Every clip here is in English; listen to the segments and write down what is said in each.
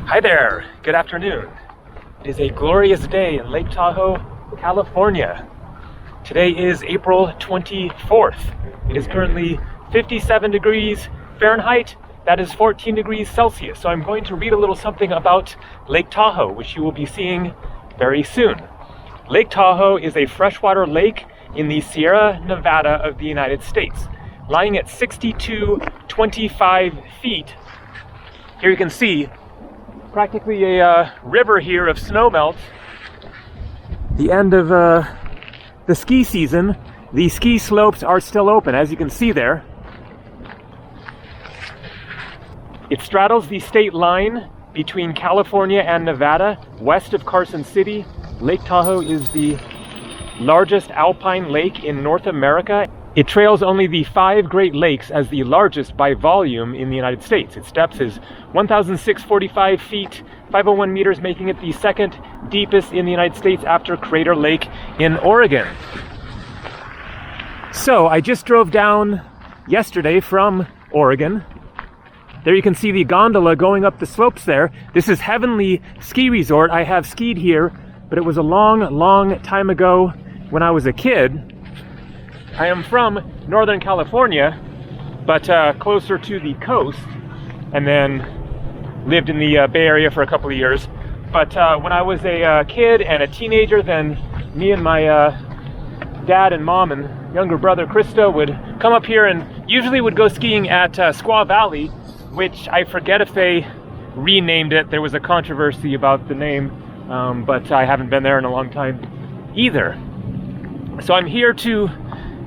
Hi there, good afternoon. It is a glorious day in Lake Tahoe, California. Today is April 24th. It is currently 57 degrees Fahrenheit. That is 14 degrees Celsius. So I'm going to read a little something about Lake Tahoe, which you will be seeing very soon. Lake Tahoe is a freshwater lake in the Sierra Nevada of the United States, lying at 6225 feet. Here you can see practically a river here of snowmelt. The end of the ski season. The ski slopes are still open, as you can see there. It straddles the state line between California and Nevada, west of Carson City. Lake Tahoe is the largest alpine lake in North America. It trails only the 5 Great Lakes as the largest by volume in the United States. Its depth is 1,645 feet, 501 meters, making it the second deepest in the United States after Crater Lake in Oregon. So I just drove down yesterday from Oregon. There you can see the gondola going up the slopes there. This is Heavenly Ski Resort. I have skied here, but it was a long time ago when I was a kid. I am from Northern California, but closer to the coast, and then lived in the Bay Area for a couple of years. But when I was a kid and a teenager, then me and my dad and mom and younger brother Krista would come up here and usually would go skiing at Squaw Valley, which I forget if they renamed it. There was a controversy about the name, but I haven't been there in a long time either. So I'm here to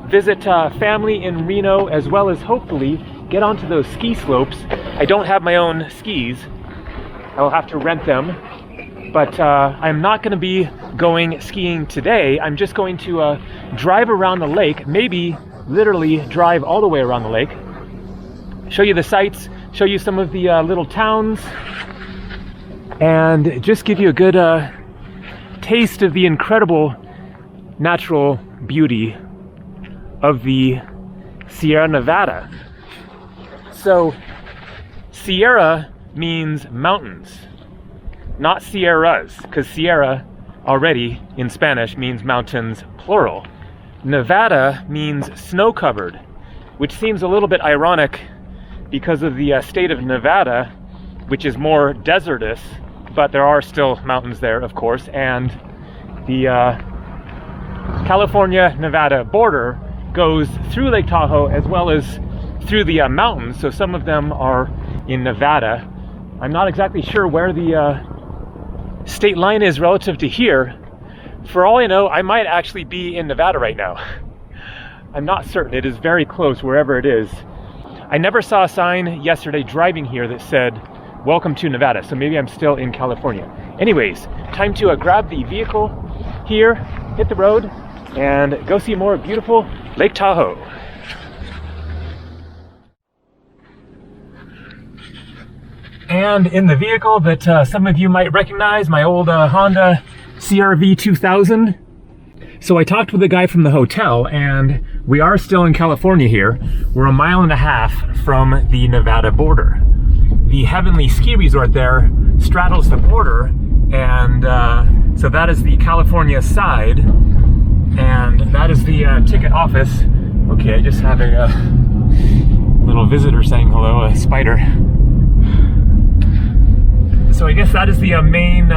visit family in Reno, as well as hopefully get onto those ski slopes. I don't have my own skis. I will have to rent them. But I'm not going to be going skiing today. I'm just going to drive around the lake, maybe literally drive all the way around the lake, show you the sights, show you some of the little towns, and just give you a good taste of the incredible natural beauty of the Sierra Nevada. So Sierra means mountains, not Sierras, because Sierra already in Spanish means mountains plural. Nevada means snow-covered, which seems a little bit ironic because of the state of Nevada, which is more desertous, but there are still mountains there, of course, and the California-Nevada border goes through Lake Tahoe as well as through the mountains, so some of them are in Nevada. I'm not exactly sure where the state line is relative to here. For all I know, I might actually be in Nevada right now. I'm not certain. It is very close wherever it is. I never saw a sign yesterday driving here that said, "Welcome to Nevada," so maybe I'm still in California. Anyways, time to grab the vehicle here, hit the road, and go see more beautiful Lake Tahoe. And in the vehicle that some of you might recognize, my old Honda CR-V 2000. So I talked with a guy from the hotel, and we are still in California here. We're a mile and a half from the Nevada border. The Heavenly Ski Resort there straddles the border, and so that is the California side, and that is the ticket office. Okay, I just have a little visitor saying hello, a spider. So I guess that is the main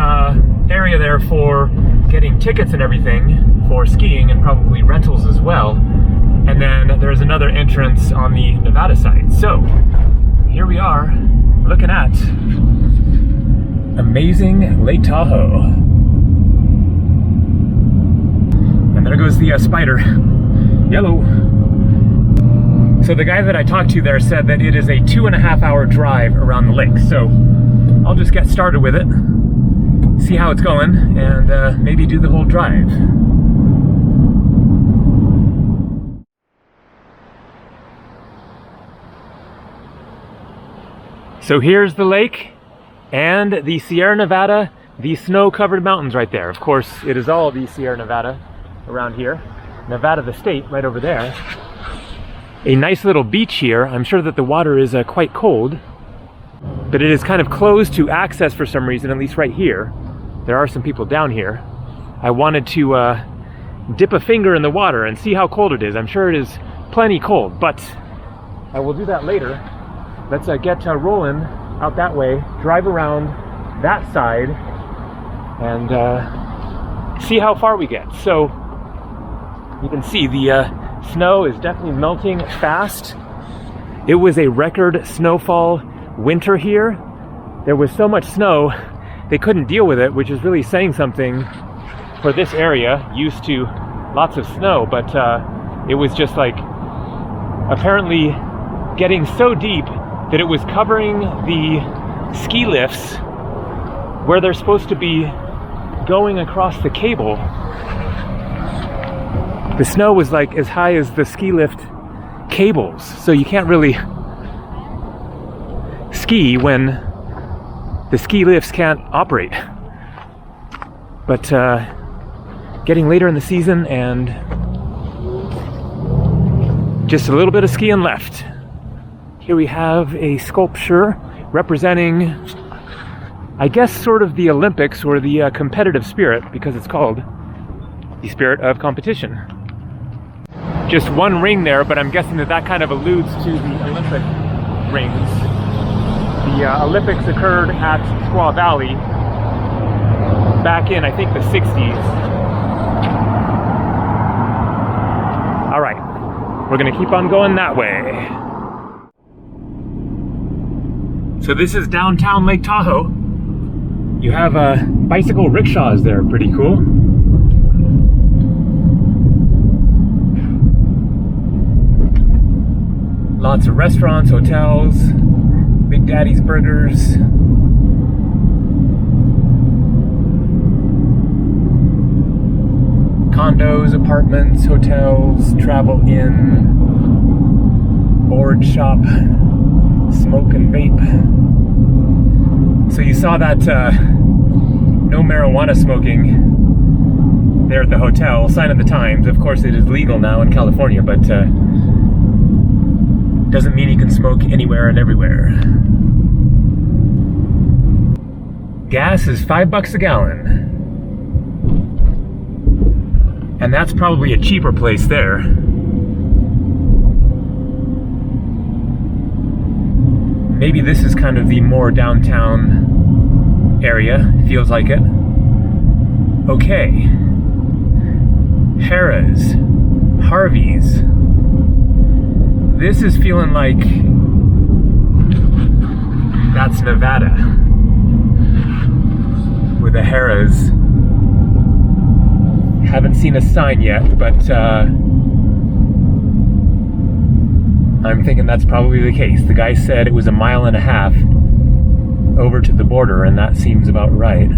area there for getting tickets and everything for skiing, and probably rentals as well. And then there's another entrance on the Nevada side. So here we are looking at amazing Lake Tahoe. And there goes the spider. Yellow. So the guy that I talked to there said that it is a 2.5-hour drive around the lake. So I'll just get started with it, see how it's going, and maybe do the whole drive. So here's the lake and the Sierra Nevada, the snow-covered mountains right there. Of course, it is all the Sierra Nevada around here. Nevada, the state, right over there. A nice little beach here. I'm sure that the water is quite cold. but it is kind of closed to access for some reason, at least right here. There are some people down here. I wanted to dip a finger in the water and see how cold it is. I'm sure it is plenty cold, but I will do that later. Let's get rolling out that way, drive around that side, and see how far we get. So you can see the snow is definitely melting fast. It was a record snowfall winter here. There was so much snow they couldn't deal with it, which is really saying something for this area, used to lots of snow, but it was just like apparently getting so deep that it was covering the ski lifts where they're supposed to be going across the cable. The snow was like as high as the ski lift cables, so you can't really ski when the ski lifts can't operate. But getting later in the season and just a little bit of skiing left. Here we have a sculpture representing, I guess, sort of the Olympics or the competitive spirit, because it's called the spirit of competition. Just one ring there, but I'm guessing that that kind of alludes to the Olympic rings. The Olympics occurred at Squaw Valley back in, I think, the 60s. All right, we're gonna keep on going that way. So this is downtown Lake Tahoe. You have bicycle rickshaws there, pretty cool. Lots of restaurants, hotels, Big Daddy's Burgers. Condos, apartments, hotels, travel inn, board shop, smoke and vape. So you saw that no marijuana smoking there at the hotel, sign of the times. Of course it is legal now in California, but doesn't mean you can smoke anywhere and everywhere. Gas is $5 a gallon. And that's probably a cheaper place there. Maybe this is kind of the more downtown area. Feels like it. Okay. Harrah's. Harvey's. This is feeling like that's Nevada. With the Harrah's. Haven't seen a sign yet, but I'm thinking that's probably the case. The guy said it was 1.5 miles over to the border, and that seems about right.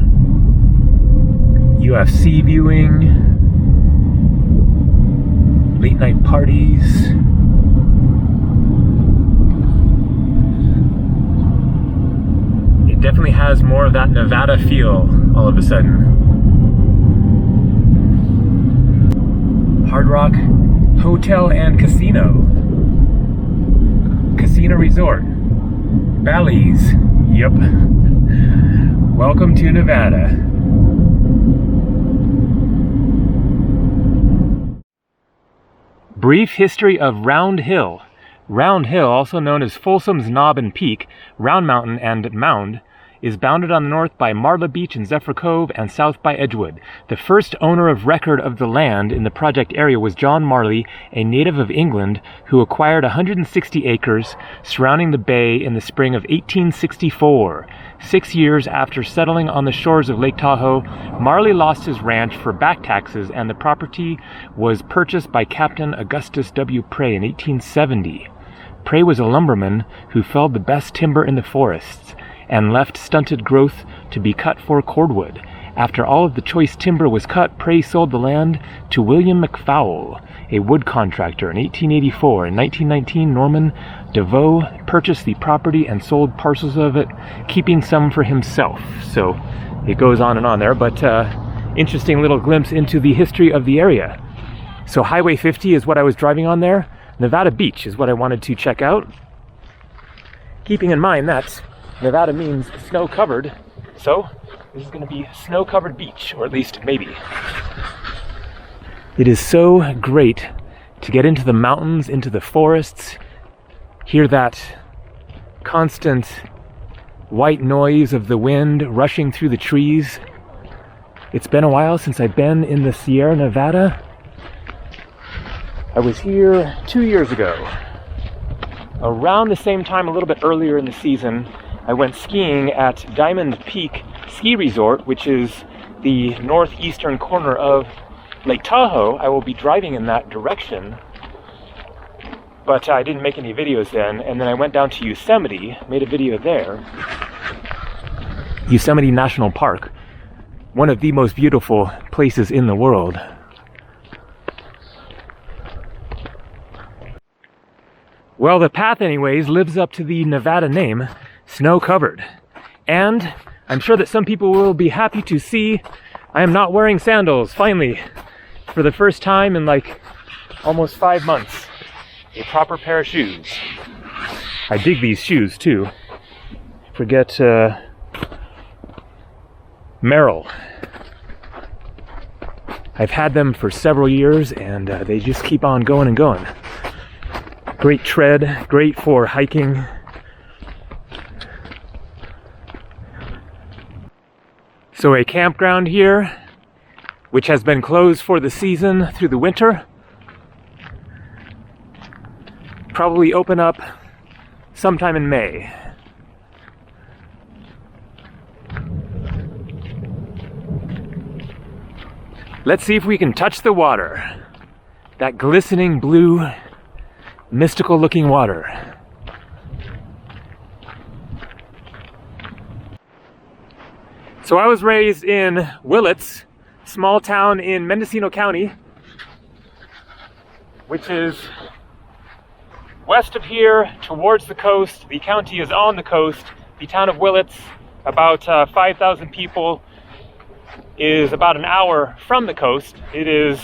U.S.A. viewing, late night parties. It definitely has more of that Nevada feel all of a sudden. Hard Rock Hotel and Casino. Casino Resort. Bally's. Yep. Welcome to Nevada. Brief history of Round Hill. Round Hill, also known as Folsom's Knob and Peak, Round Mountain, and Mound, is bounded on the north by Marla Beach and Zephyr Cove, and south by Edgewood. The first owner of record of the land in the project area was John Marley, a native of England, who acquired 160 acres surrounding the bay in the spring of 1864. 6 years after settling on the shores of Lake Tahoe, Marley lost his ranch for back taxes, and the property was purchased by Captain Augustus W. Prey in 1870. Prey was a lumberman who felled the best timber in the forests and left stunted growth to be cut for cordwood. After all of the choice timber was cut, Prey sold the land to William McFowle, a wood contractor, in 1884. In 1919, Norman DeVoe purchased the property and sold parcels of it, keeping some for himself. So it goes on and on there, but interesting little glimpse into the history of the area. So Highway 50 is what I was driving on there. Nevada Beach is what I wanted to check out. Keeping in mind that Nevada means snow-covered, so this is going to be a snow-covered beach, or at least maybe. It is so great to get into the mountains, into the forests, hear that constant white noise of the wind rushing through the trees. It's been a while since I've been in the Sierra Nevada. I was here 2 years ago. Around the same time, a little bit earlier in the season, I went skiing at Diamond Peak Ski Resort, which is the northeastern corner of Lake Tahoe. I will be driving in that direction, but I didn't make any videos then. And then I went down to Yosemite, made a video there. Yosemite National Park, one of the most beautiful places in the world. Well, the path anyways lives up to the Nevada name, snow-covered. And I'm sure that some people will be happy to see I am not wearing sandals, finally. For the first time in like almost 5 months. A proper pair of shoes. I dig these shoes too. Forget Merrill. I've had them for several years and they just keep on going and going. Great tread, great for hiking. So a campground here, which has been closed for the season through the winter. Probably open up sometime in May. Let's see if we can touch the water. That glistening blue, mystical looking water. So I was raised in Willits, small town in Mendocino County, which is west of here towards the coast. The county is on the coast. The town of Willits, about 5,000 people, is about an hour from the coast. It is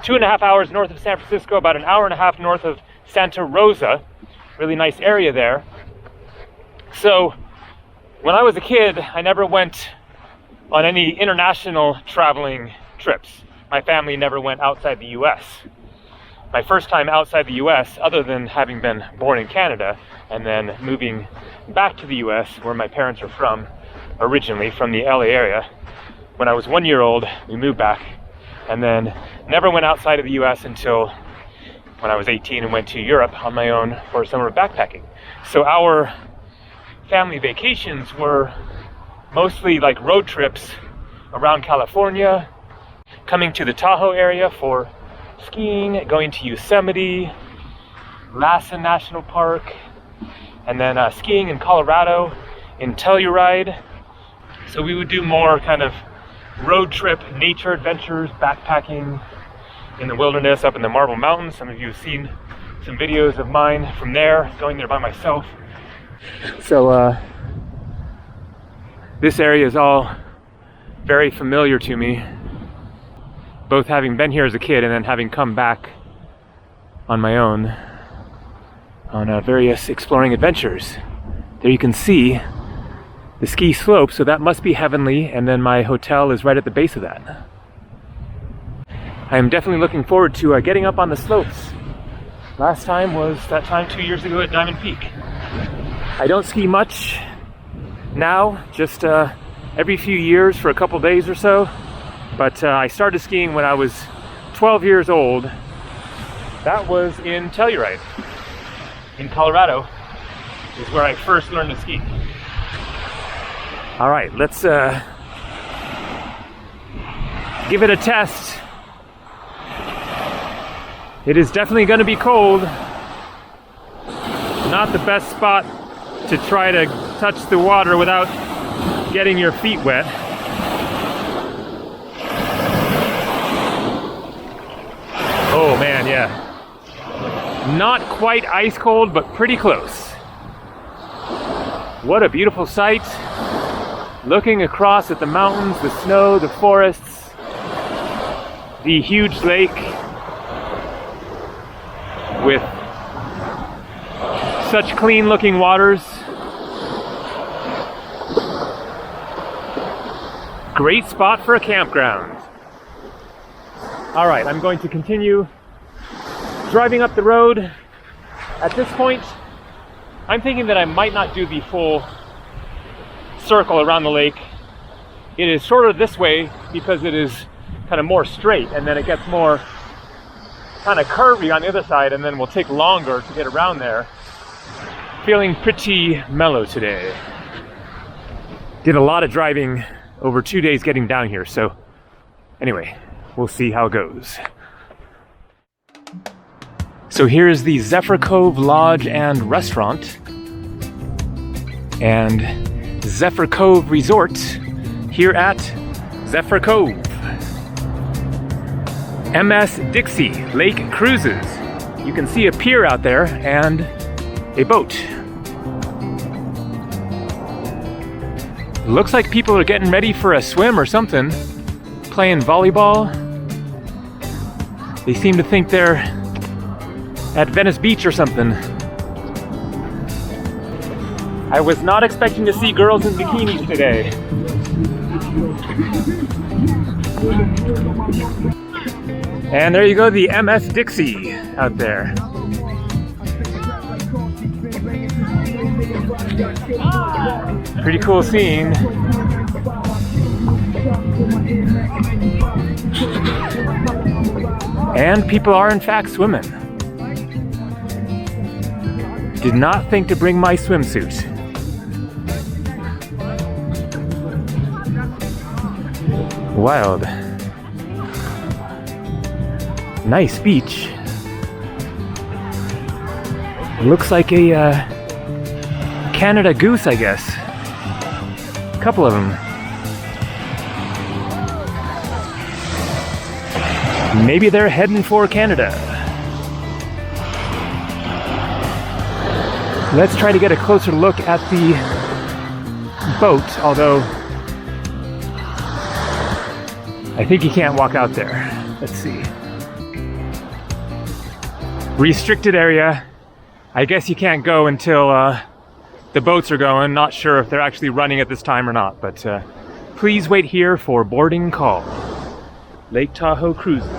2.5 hours north of San Francisco, about an hour and a half north of Santa Rosa. Really nice area there. So when I was a kid, I never went on any international traveling trips. My family never went outside the U.S. My first time outside the U.S., other than having been born in Canada and then moving back to the U.S., where my parents are from, originally from the LA area. When I was 1 year old, we moved back and then never went outside of the U.S. until when I was 18 and went to Europe on my own for summer backpacking. So our family vacations were mostly like road trips around California, coming to the Tahoe area for skiing, going to Yosemite, Lassen National Park, and then skiing in Colorado, in Telluride. So we would do more kind of road trip nature adventures, backpacking in the wilderness up in the Marble Mountains. Some of you have seen some videos of mine from there, going there by myself. So this area is all very familiar to me, both having been here as a kid and then having come back on my own on various exploring adventures. There you can see the ski slope, so that must be heavenly, and then my hotel is right at the base of that. I am definitely looking forward to getting up on the slopes. Last time was that time 2 years ago at Diamond Peak. I don't ski much now, just every few years for a couple days or so, but I started skiing when I was 12 years old. That was in Telluride, in Colorado, is where I first learned to ski. All right, let's give it a test. It is definitely going to be cold. Not the best spot to try to touch the water without getting your feet wet. Oh man, yeah. Not quite ice cold, but pretty close. What a beautiful sight. Looking across at the mountains, the snow, the forests, the huge lake with such clean looking waters. great spot for a campground. All right, I'm going to continue driving up the road. At this point, I'm thinking that I might not do the full circle around the lake. It is shorter this way because it is kind of more straight, and then it gets more kind of curvy on the other side, and then will take longer to get around there. Feeling pretty mellow today. Did a lot of driving over 2 days getting down here, so anyway, we'll see how it goes. So here's the Zephyr Cove Lodge and Restaurant and Zephyr Cove Resort here at Zephyr Cove. MS Dixie Lake Cruises. You can see a pier out there and a boat. Looks like people are getting ready for a swim or something, playing volleyball. They seem to think they're at Venice Beach or something. I was not expecting to see girls in bikinis today. And there you go, the MS Dixie out there. Pretty cool scene. And people are in fact swimming. Did not think to bring my swimsuit. Wild. Nice beach. Looks like a Canada goose, I guess. A couple of them. Maybe they're heading for Canada. Let's try to get a closer look at the boat, although I think you can't walk out there. Let's see. Restricted area. I guess you can't go until the boats are going. Not sure if they're actually running at this time or not, but please wait here for boarding call. Lake Tahoe Cruises.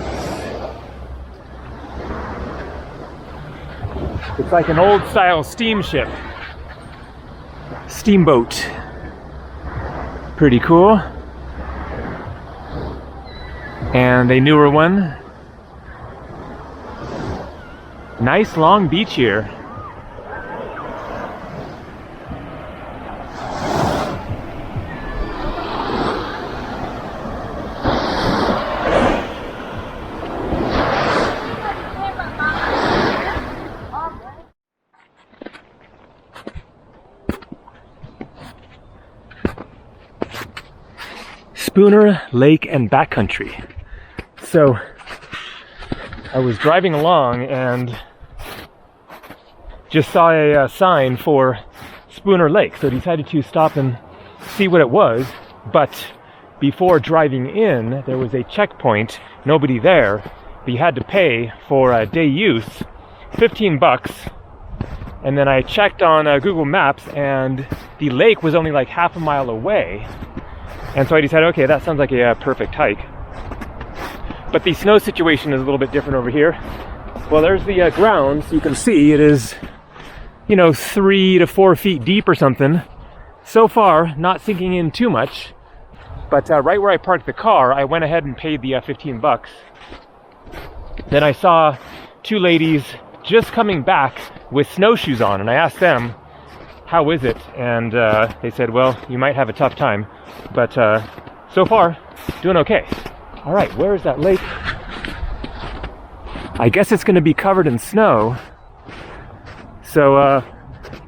It's like an old style steamship. Steamboat. Pretty cool. And a newer one. Nice long beach here. Spooner Lake and Backcountry. So I was driving along and just saw a sign for Spooner Lake, so decided to stop and see what it was. But before driving in, there was a checkpoint, nobody there, but you had to pay for day use, $15. And then I checked on Google Maps, and the lake was only like half a mile away. And so I decided, okay, that sounds like a perfect hike. But the snow situation is a little bit different over here. Well, there's the ground, so you can see it is, 3 to 4 feet deep or something. So far, not sinking in too much. But right where I parked the car, I went ahead and paid the $15. Then I saw two ladies just coming back with snowshoes on, and I asked them, how is it? And they said, well, you might have a tough time, but so far, doing okay. All right, where is that lake? I guess it's going to be covered in snow. So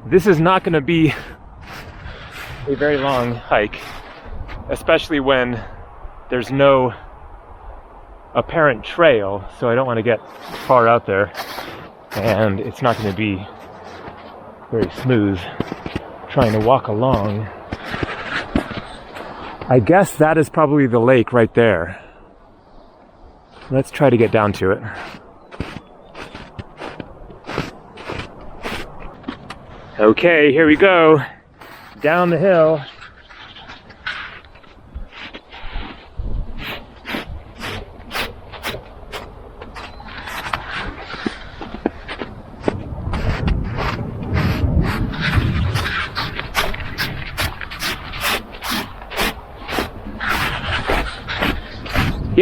this is not going to be a very long hike, especially when there's no apparent trail, so I don't want to get far out there, and it's not going to be very smooth trying to walk along. I guess that is probably the lake right there. Let's try to get down to it. Okay, here we go. Down the hill.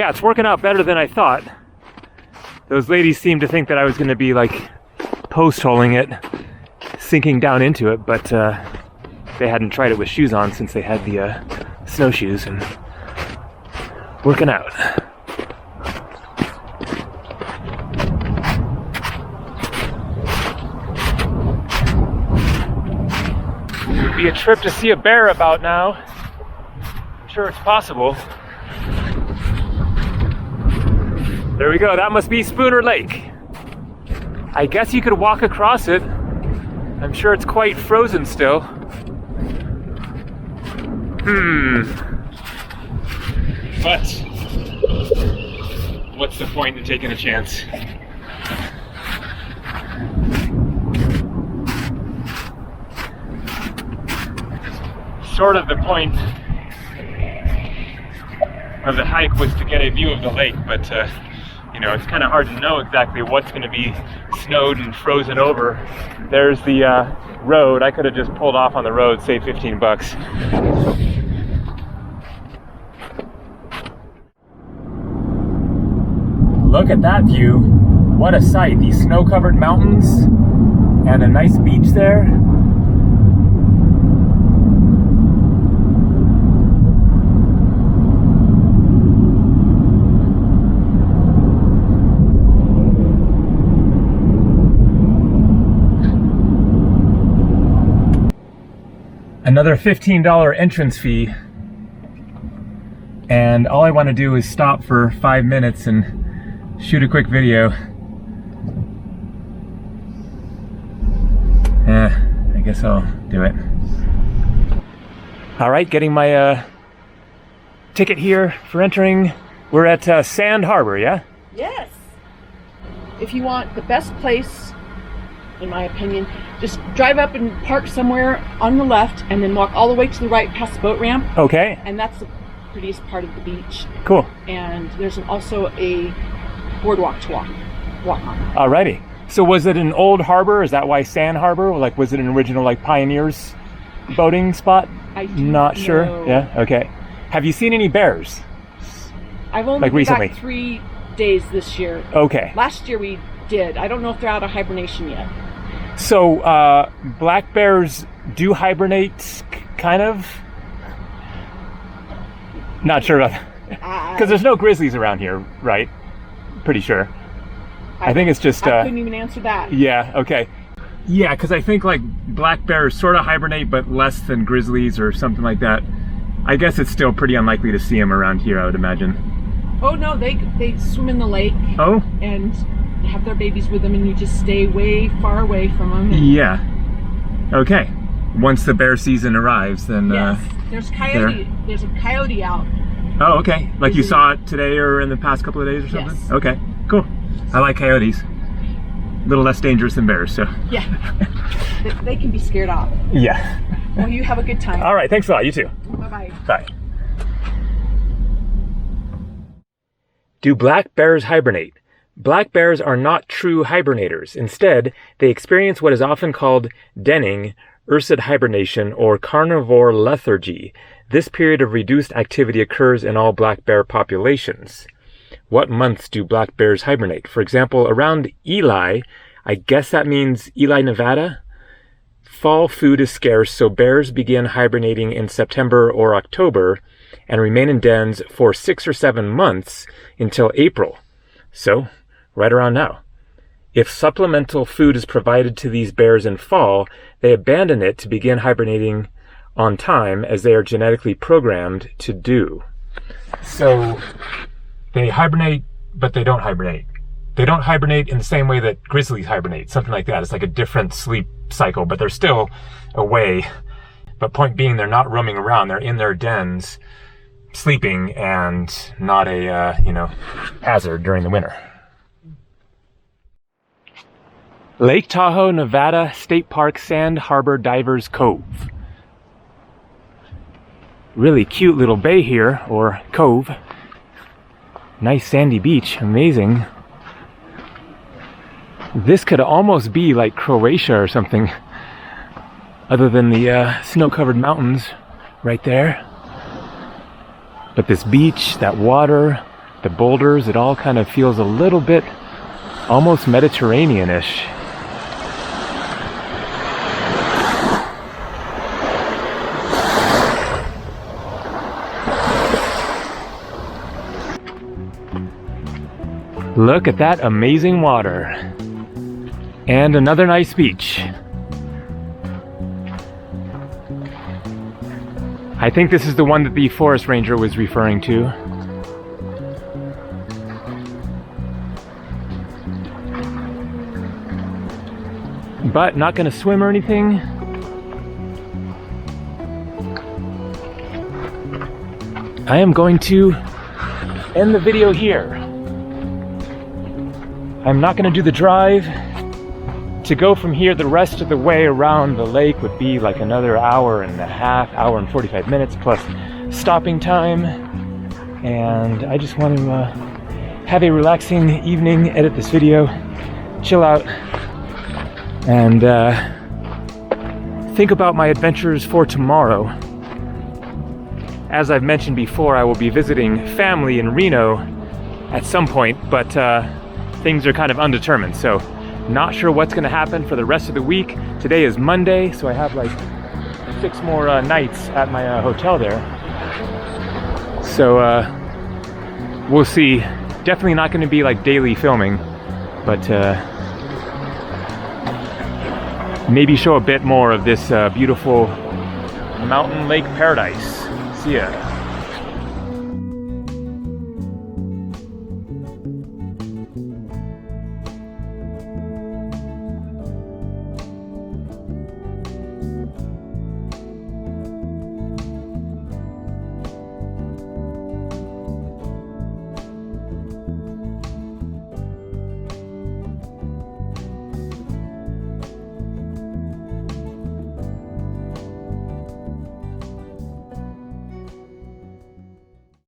Yeah, it's working out better than I thought. Those ladies seemed to think that I was going to be like post-holing it, sinking down into it, but they hadn't tried it with shoes on since they had the snowshoes, and working out. It would be a trip to see a bear about now. I'm sure it's possible. There we go, that must be Spooner Lake. I guess you could walk across it. I'm sure it's quite frozen still. But what's the point in taking a chance? Sort of the point of the hike was to get a view of the lake, but you know, it's kind of hard to know exactly what's going to be snowed and frozen over. There's the road. I could have just pulled off on the road, saved 15 bucks. Look at that view. What a sight. These snow-covered mountains and a nice beach there. Another $15 entrance fee, and all I want to do is stop for 5 minutes and shoot a quick video. I guess I'll do it. All right, getting my ticket here for entering. We're at Sand Harbor, yeah? Yes. If you want the best place, in my opinion, just drive up and park somewhere on the left and then walk all the way to the right past the boat ramp. Okay. And that's the prettiest part of the beach. Cool. And there's also a boardwalk to walk on. Alrighty. So was it an old harbor? Is that why Sand Harbor? Like, was it an original like pioneers boating spot? I'm not sure. Yeah. Okay. Have you seen any bears? I've only like been recently? back 3 days this year. Okay. Last year we did. I don't know if they're out of hibernation yet. So black bears do hibernate, kind of? Not sure about that. Because there's no grizzlies around here, right? Pretty sure. I think it's just... I couldn't even answer that. Yeah, okay. Yeah, because I think like black bears sort of hibernate, but less than grizzlies or something like that. I guess it's still pretty unlikely to see them around here, I would imagine. Oh no, they swim in the lake. Oh? And have their babies with them, and you just stay way far away from them. Yeah. Okay. Once the bear season arrives, then... Yes. There's coyote. There's a coyote out. Oh, okay. Like you saw it today or in the past couple of days or something? Yes. Okay, cool. I like coyotes. A little less dangerous than bears, so... Yeah. They can be scared off. Yeah. Well, you have a good time. All right, thanks a lot. You too. Bye-bye. Bye. Do black bears hibernate? Black bears are not true hibernators. Instead, they experience what is often called denning, ursid hibernation, or carnivore lethargy. This period of reduced activity occurs in all black bear populations. What months do black bears hibernate? For example, around Ely, I guess that means Ely, Nevada, fall food is scarce, so bears begin hibernating in September or October and remain in dens for 6 or 7 months until April. So, right around now. If supplemental food is provided to these bears in fall, they abandon it to begin hibernating on time, as they are genetically programmed to do. So, they hibernate, but they don't hibernate. They don't hibernate in the same way that grizzlies hibernate, something like that. It's like a different sleep cycle, but they're still away. But point being, they're not roaming around. They're in their dens, sleeping, and not a, hazard during the winter. Lake Tahoe, Nevada State Park Sand Harbor Divers Cove. Really cute little bay here, or cove. Nice sandy beach, amazing. This could almost be like Croatia or something, other than the snow-covered mountains right there. But this beach, that water, the boulders. It all kind of feels a little bit almost Mediterranean-ish. Look at that amazing water. And another nice beach. I think this is the one that the forest ranger was referring to. But not gonna swim or anything. I am going to end the video here. I'm not gonna do the drive. To go from here the rest of the way around the lake would be like another hour and a half, hour and 45 minutes plus stopping time. And I just want to have a relaxing evening, edit this video, chill out, and think about my adventures for tomorrow. As I've mentioned before, I will be visiting family in Reno at some point, but things are kind of undetermined, so not sure what's gonna happen for the rest of the week. Today is Monday, so I have like 6 more nights at my hotel there. So we'll see. Definitely not gonna be like daily filming, but maybe show a bit more of this beautiful mountain lake paradise. See ya.